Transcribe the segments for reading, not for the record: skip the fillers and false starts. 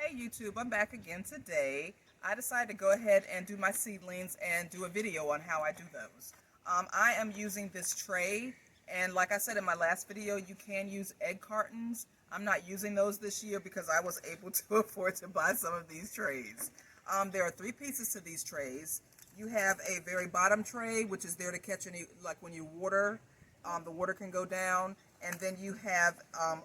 Hey YouTube, I'm back again today. I decided to go ahead and do my seedlings and do a video on how I do those. I am using this tray, and like I said in my last video, you can use egg cartons. I'm not using those this year because I was able to afford to buy some of these trays. There are three pieces to these trays. You have a very bottom tray, which is there to catch any, like when you water, the water can go down. And then you have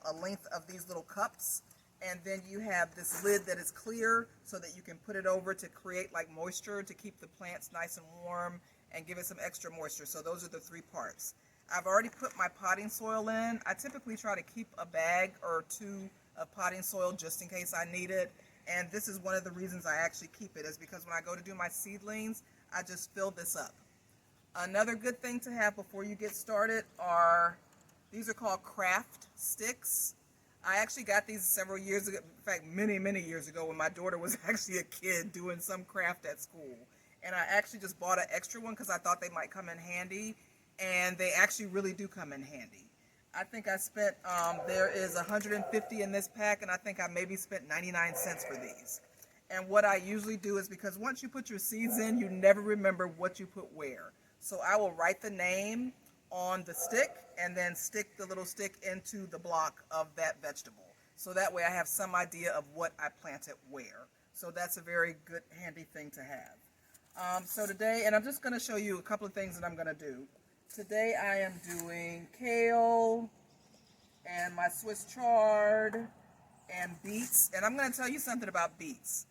a length of these little cups. And then you have this lid that is clear so that you can put it over to create like moisture to keep the plants nice and warm and give it some extra moisture. So those are the three parts. I've already put my potting soil in. I typically try to keep a bag or two of potting soil just in case I need it. And this is one of the reasons I actually keep it, is because when I go to do my seedlings, I just fill this up. Another good thing to have before you get started are, these are called craft sticks. I actually got these several years ago, in fact many years ago, when my daughter was actually a kid doing some craft at school. And I actually just bought an extra one because I thought they might come in handy, and they actually really do come in handy. I think I spent, there is 150 in this pack, and I think I maybe spent 99 cents for these. And what I usually do is, because once you put your seeds in, you never remember what you put where. So I will write the name on the stick and then stick the little stick into the block of that vegetable. So that way I have some idea of what I planted where. So that's a very good, handy thing to have. So today, and I'm just going to show you a couple of things that I'm going to do. Today I am doing kale and my Swiss chard and beets. And I'm going to tell you something about beets.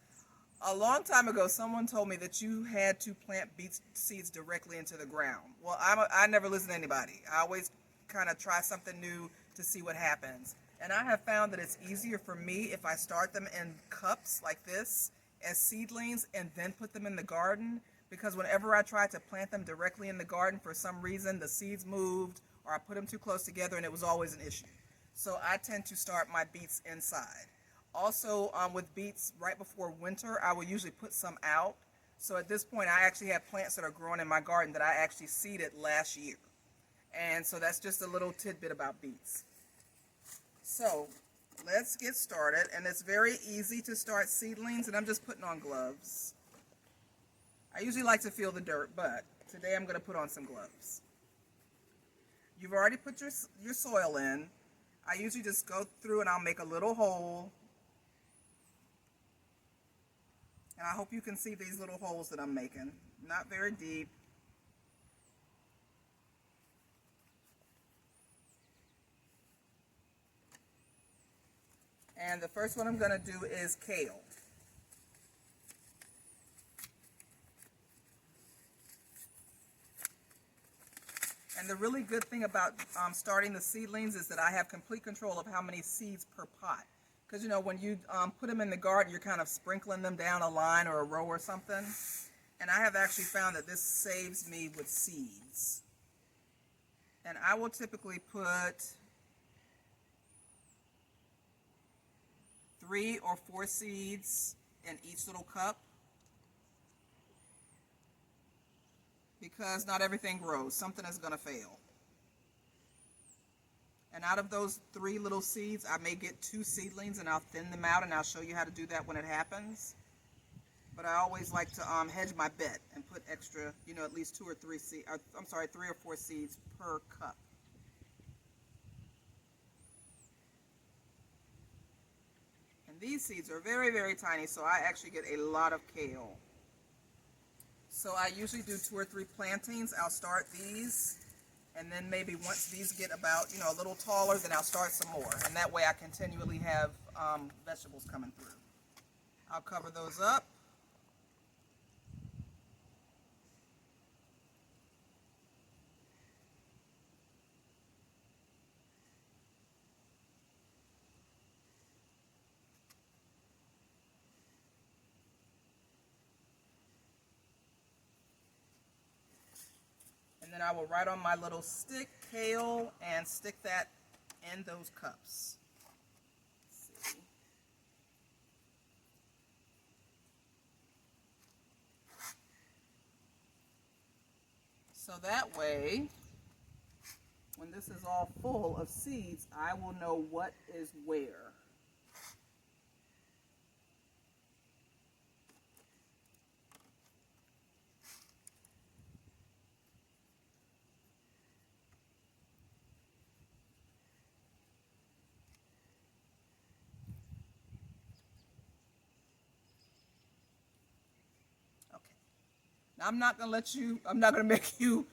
A long time ago, someone told me that you had to plant beet seeds directly into the ground. Well, I never listen to anybody. I always kind of try something new to see what happens. And I have found that it's easier for me if I start them in cups like this as seedlings and then put them in the garden, because whenever I tried to plant them directly in the garden, for some reason the seeds moved or I put them too close together and it was always an issue. So I tend to start my beets inside. Also, with beets, right before winter, I will usually put some out. So at this point, I actually have plants that are growing in my garden that I actually seeded last year. And so that's just a little tidbit about beets. So let's get started. And it's very easy to start seedlings, and I'm just putting on gloves. I usually like to feel the dirt, but today I'm going to put on some gloves. You've already put your soil in. I usually just go through and I'll make a little hole. And I hope you can see these little holes that I'm making. Not very deep. And the first one I'm going to do is kale. And the really good thing about starting the seedlings is that I have complete control of how many seeds per pot. Because, you know, when you put them in the garden, you're kind of sprinkling them down a line or a row or something. And I have actually found that this saves me with seeds. And I will typically put 3 or 4 seeds in each little cup, because not everything grows. Something is going to fail. And out of those 3 little seeds, I may get 2 seedlings, and I'll thin them out, and I'll show you how to do that when it happens. But I always like to hedge my bet and put extra, you know, at least 2 or 3 seeds. I'm sorry, 3 or 4 seeds per cup. And these seeds are very tiny, so I actually get a lot of kale. So I usually do 2 or 3 plantings. I'll start these. And then maybe once these get about, you know, a little taller, then I'll start some more. And that way I continually have vegetables coming through. I'll cover those up. And then I will write on my little stick, kale, and stick that in those cups. Let's see. So that way, when this is all full of seeds, I will know what is where. I'm not going to make you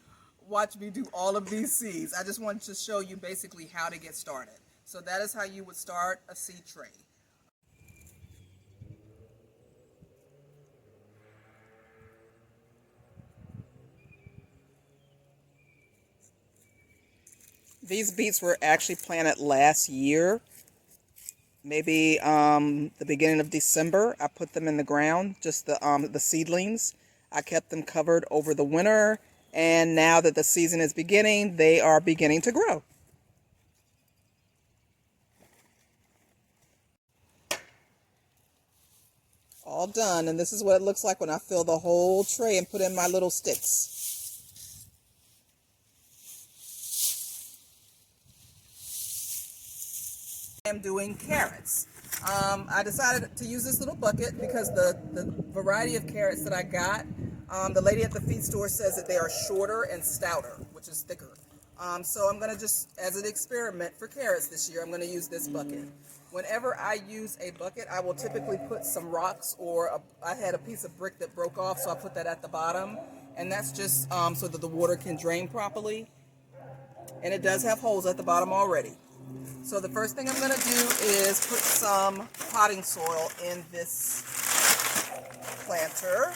watch me do all of these seeds. I just wanted to show you basically how to get started. So that is how you would start a seed tray. These beets were actually planted last year, maybe the beginning of December. I put them in the ground, just the seedlings. I kept them covered over the winter, and now that the season is beginning, they are beginning to grow. All done, and this is what it looks like when I fill the whole tray and put in my little sticks. I am doing carrots. I decided to use this little bucket because the variety of carrots that I got, the lady at the feed store says that they are shorter and stouter, which is thicker. So I'm going to just, as an experiment for carrots this year, I'm going to use this bucket. Whenever I use a bucket, I will typically put some rocks, or I had a piece of brick that broke off, so I put that at the bottom. And that's just so that the water can drain properly. And it does have holes at the bottom already. So the first thing I'm going to do is put some potting soil in this planter.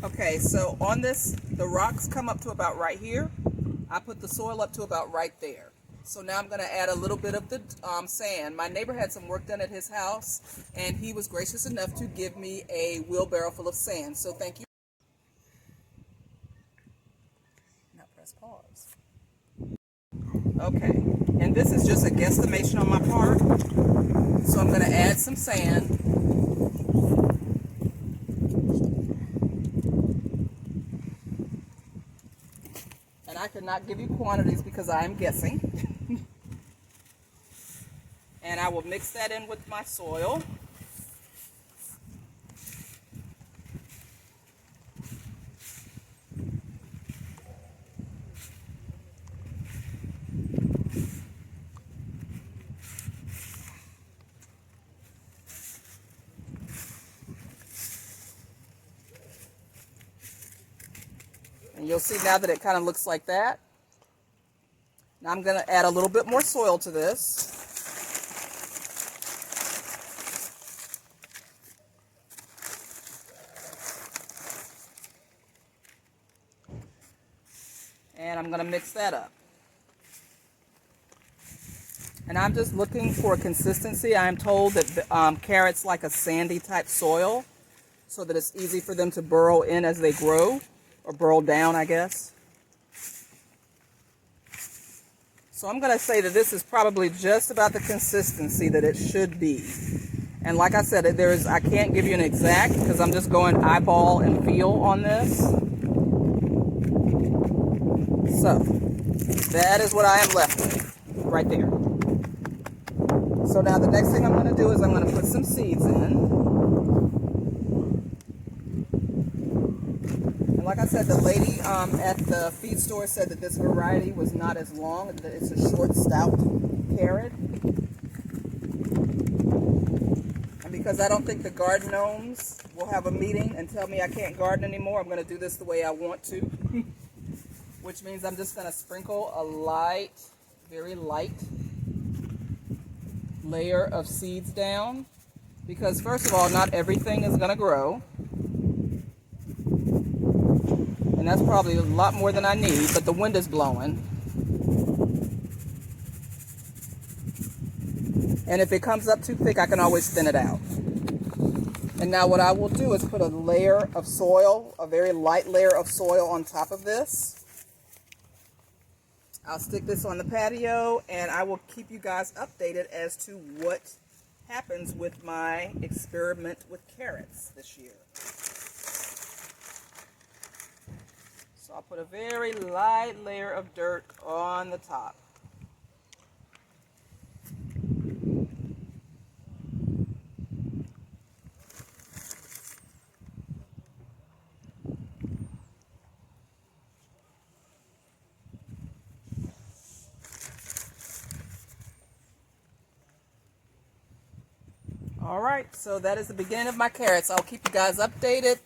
Okay, so on this, the rocks come up to about right here. I put the soil up to about right there. So now I'm going to add a little bit of the sand. My neighbor had some work done at his house, and he was gracious enough to give me a wheelbarrow full of sand. So thank you. Now press pause. Okay, and this is just a guesstimation on my part. So I'm going to add some sand. And I cannot give you quantities because I am guessing. And I will mix that in with my soil. And you'll see now that it kind of looks like that. Now I'm going to add a little bit more soil to this. And I'm going to mix that up. And I'm just looking for consistency. I am told that carrots like a sandy type soil so that it's easy for them to burrow in as they grow, or burrow down, I guess. So I'm going to say that this is probably just about the consistency that it should be. And like I said, I can't give you an exact because I'm just going eyeball and feel on this. So that is what I am left with right there. So now the next thing I'm going to do is I'm going to put some seeds in. And like I said, the lady at the feed store said that this variety was not as long, that it's a short, stout carrot. And because I don't think the garden gnomes will have a meeting and tell me I can't garden anymore, I'm going to do this the way I want to. Which means I'm just going to sprinkle a light, very light layer of seeds down, because first of all, not everything is going to grow, and that's probably a lot more than I need, but the wind is blowing, and if it comes up too thick I can always thin it out. And now what I will do is put a layer of soil, a very light layer of soil on top of this. I'll stick this on the patio, and I will keep you guys updated as to what happens with my experiment with carrots this year. So I'll put a very light layer of dirt on the top. All right, so that is the beginning of my carrots. I'll keep you guys updated.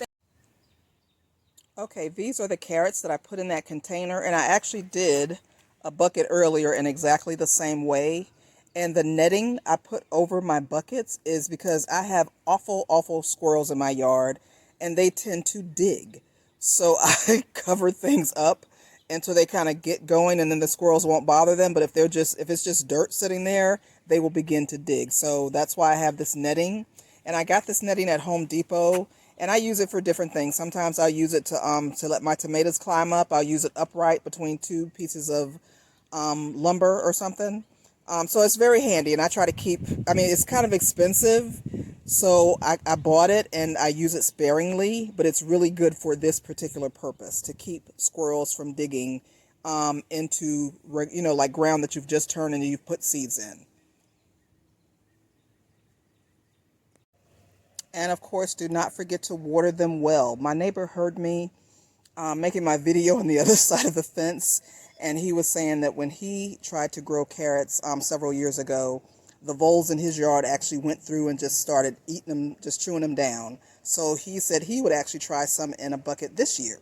Okay, these are the carrots that I put in that container, and I actually did a bucket earlier in exactly the same way. And the netting I put over my buckets is because I have awful squirrels in my yard, and they tend to dig. So I cover things up until they kind of get going, and then the squirrels won't bother them. But if it's just dirt sitting there, they will begin to dig. So that's why I have this netting, and I got this netting at Home Depot, and I use it for different things. Sometimes I'll use it to let my tomatoes climb up. I'll use it upright between two pieces of lumber or something. So it's very handy, and I try to keep. I mean, it's kind of expensive, so I bought it and I use it sparingly, but it's really good for this particular purpose, to keep squirrels from digging into, like ground that you've just turned and you've put seeds in. And of course, do not forget to water them well. My neighbor heard me making my video on the other side of the fence, and he was saying that when he tried to grow carrots several years ago, the voles in his yard actually went through and just started eating them, just chewing them down. So he said he would actually try some in a bucket this year.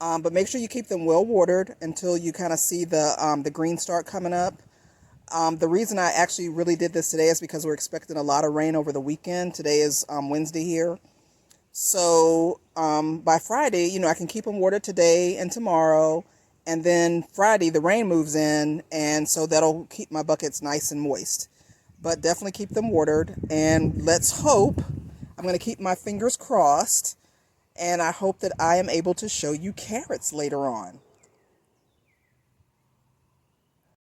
But make sure you keep them well watered until you kind of see the green start coming up. The reason I actually really did this today is because we're expecting a lot of rain over the weekend. Today is Wednesday here. So by Friday, I can keep them watered today and tomorrow. And then Friday, the rain moves in, and so that'll keep my buckets nice and moist. But definitely keep them watered. And let's hope, I'm going to keep my fingers crossed, and I hope that I am able to show you carrots later on.